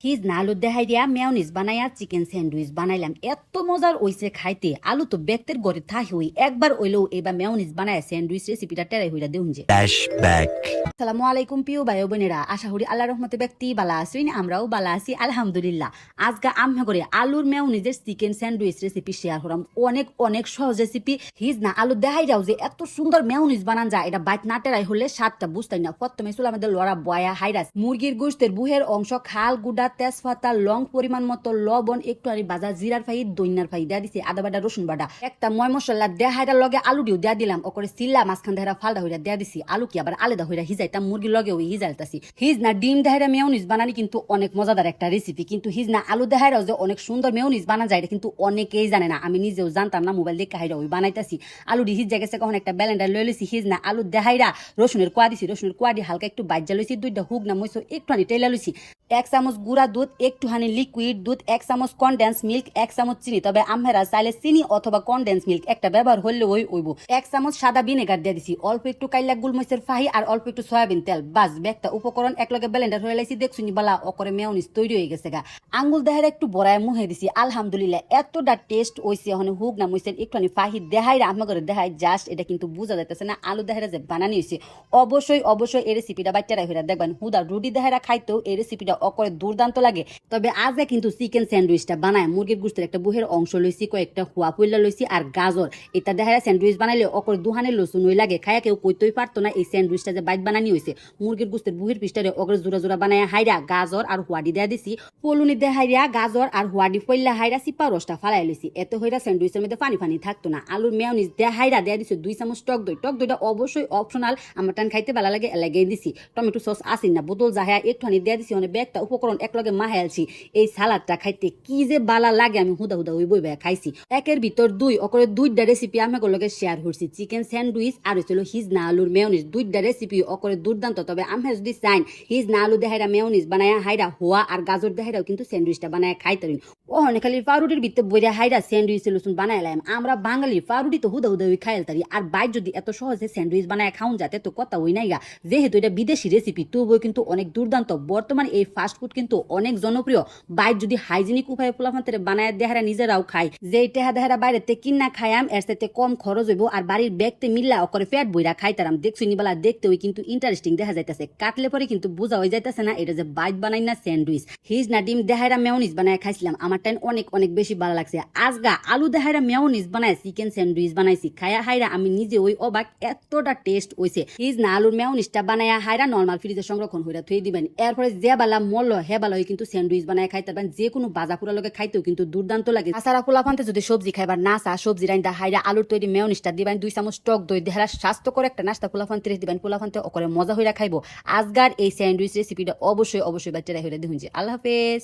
His না আলু দেখাই দিয়া মেয়নিজ বানাইয়া চিকেন স্যান্ডউইচ বানাইলাম এত মজার হইছে খাইতে আলু তো ব্যক্তির ঘরে থাকি হই একবার হইলেও এবার মেয়নিজ বানায় স্যান্ডউইচ রেসিপিটা টেরাই হইরা দেউন যে Flashback. আসসালামু আলাইকুম প্রিয় ভাই বোনেরা আশা করি আল্লাহর রহমতে ব্যক্তি বালা আছেন আমরাও বালা আছি আলহামদুলিল্লাহ আজকে আমি করে আলুর মেয়নিজের চিকেন স্যান্ডউইচ রেসিপি শেয়ার করলাম অনেক অনেক সহজ রেসিপি হিজ না আলু দেখাই যাও যে এত সুন্দর মেয়নিজ বানান যায় এটা বাইট না টেরাই হলে স্বাদটা বুঝতাই না প্রথমে চুলা আমাদের লড়া বয়া হাইরাস মুরগির গোশতের বুহের অংশ খাল গুডা তেজপাতা লং পরিমাণ মতো লবণ একটু আর বাজা জিরার ফাই দইনার ফাই দেয়া দিছে আদা বাটা রসুন বাটা একটা ময় মশলা দেয়া হাইরার লগে আলু দিও দেয়া দিলাম ওকরে সিল্লা মাঝখান দেহারা ফালদা হইরা দেয়া দিছি আলু কি আবার আলাদা হইরা হিজাইতাম মুরগির লগে ওই হিজাইতাছি হিজ না ডিম দেহারা মেয়নিজ বানানি কিন্তু অনেক মজাদার একটা রেসিপি কিন্তু হিজ না আলু দেহারাও যে অনেক সুন্দর মেয়নিজ বানা যায় এটা কিন্তু অনেকেই জানে না আমি নিজেও জানতাম না মোবাইল দেখে হাইরা ওই বানাইতাছি আলু দি হিজ জায়গা কখন একটা ব্যালেন্ডার লয়ে লইছি হিজ না আলু দেহাইরা রসুনের কোয়া দিছি রসুনের কোয়া দিয়ে হালকা একটু বাইজা লইছি দুইটা হুক না মইছো একটুখানি টেলা লইছি 1 চামচ গুঁড়া দুধ একটুখানি লিকুইড দুধ 1 চামচ কনডেন্স মিল্ক 1 চামচ চিনি তবে আমরা চাইলে চিনি অথবা কনডেন্স মিল্ক একটা ব্যবহার হলে ওই ওইব 1 চামচ সাদা ভিনেগার দিয়ে দিছি অল্প একটু কাইলা গুলমরিচের ফাহি আর অল্প একটু সয়াবিন তেল বাস একটা উপকরণ একলগে ব্লেন্ডার হয়ে লাইছি দেখছুনি বালা অকরে মেয়নিজ তৈরি হয়ে গেছে গা আঙ্গুল দেহার একটু বড়ায় মুহে দিছি আলহামদুলিল্লাহ এতটা টেস্ট হইছে এখন হুক না মইছেন একটুখানি ফাহি দেহাই আমাদের দেহাই জাস্ট এটা কিন্তু বোঝা যাইতেছে না আলু দেহারা যে বানানি হয়েছে অবশ্যই অবশ্যই এই রেসিপিটা বাচ্চারা হইরা দেখবেন হুদা রুটি দেহারা খাইতেও এই রেসিপিটা অকরে দুর্দান্ত লাগে তবে আজকে কিন্তু চিকেন স্যান্ডউইচটা বানায় মুরগির গোশতের একটা বুহের অংশ লইছি কয়েকটা হুয়া পুইলা লইছি আর গাজর এটা দেহারা স্যান্ডউইচ বানাইলে অকরে দুহানের লসুন ওই লাগে খায়া কেউ কইতেই পারতো না এই স্যান্ডউইচটা যে বাইট বানানি হয়েছে মুরগির গোশতের বুহের পিস্টারে অকরে জোড়া জোড়া বানায় হাইরা গাজর আর হুয়াডি দেয়া দিছি পলুনি দেহাইরা গাজর আর হুয়াডি পইলা হাইরা সিপা রসটা ফালাই লইছি এত হইরা স্যান্ডউইচের মধ্যে পানি পানি থাকতো না আলুর মেয়নিজ দেহাইরা দেয়া দিছে 2 চামচ টক দইটা অবশ্যই অপশনাল আমার টান খাইতে ভালো লাগে এলাকায় দিছি টমেটো সস আসিন না বোতল জাহায়া একটুখানি দেয়া দিছি অনেক একটা উপকরণ একলগে মাহাইলছি এই সালাদটা খাইতে কি যে বালা লাগে আমি হুদা হুদা ওই বই খাইছি একের ভিতর দুই অকরে দুইটা রেসিপি আমি লগে শেয়ার করছি চিকেন স্যান্ডউইচ আর হইছিল হিজ না আলুর মেয়নিজ দুইটা রেসিপি অকরে দুর্দান্ত তবে আমি যদি চাইন হিজ না আলু দেহাইরা মেয়নিজ বানায়া হাইরা হোয়া আর গাজর দেহাইরাও কিন্তু স্যান্ডউইচটা বানায়া খাইতারিন ওখানে খালি পাউরুটির ভিতরে বইরা হাইরা স্যান্ডউইচ লুসুন বানাইলাম আমরা বাঙালি পাউরুটি তো হুদা হুদা ওই খাইলতারি আর বাইর যদি এত সহজে স্যান্ডউইচ বানায় খাউন যাতে তো কথা হই নাই গা যেহেতু এটা বিদেশি রেসিপি তবুও কিন্তু অনেক দুর্দান্ত বর্তমানে এই ফাস্টফুড কিন্তু অনেক জনপ্রিয় বাইর যদি হাইজেনিক উপায়ে পোলাফান্তের বানায় দেহারা নিজেরাও খায় যে টেহা দেহারা বাইরেতে কিনা খায়াম এর সাথে কম খরচ হইব আর বাড়ির ব্যাগতে মিল্লা করে পেট বইরা খাইতারাম দেখছি নিবালা দেখতে ওই কিন্তু ইন্টারেস্টিং দেখা যাইতেছে কাটলে পরে কিন্তু বোঝা হয়ে যাইতেছে না এটা যে বাইট বানাই না স্যান্ডউইচ হিজ না ডিম দেহারা মেয়নিজ বানায় খাইছিলাম আমার টাইম অনেক অনেক বেশি ভালো লাগছে আজগা আলু দেহারা মেয়নিজ বানায় চিকেন স্যান্ডউইচ বানাইছি খায়া হাইরা আমি নিজে ওই অবাক এতটা টেস্ট হইছে হিজ না আলুর মেয়নিজটা বানায়া হাইরা নরমাল ফ্রিজে সংরক্ষণ হইরা থুই দিবেন এরপরে যে বালা মল্ল হে বালা কিন্তু স্যান্ডউইচ বানায় খাইতে পারবেন যে কোনো বাজা পুরা লগে খাইতেও কিন্তু দুর্দান্ত লাগে আসারা পোলাপান্তে যদি সবজি খাইবার না চা সবজি রাইন্দা হাইরা আলুর তৈরি মেয়নিজটা দিবেন 2 চামচ টক দই দেহারা স্বাস্থ্যকর একটা নাস্তা পোলাপান্তে দিবেন পোলাপান্তে ওকরে মজা হইরা খাইবো আজগার এই স্যান্ডউইচ রেসিপিটা অবশ্যই অবশ্যই বাচ্চারা হইরা দেখুন যে আল্লাহ হাফেজ।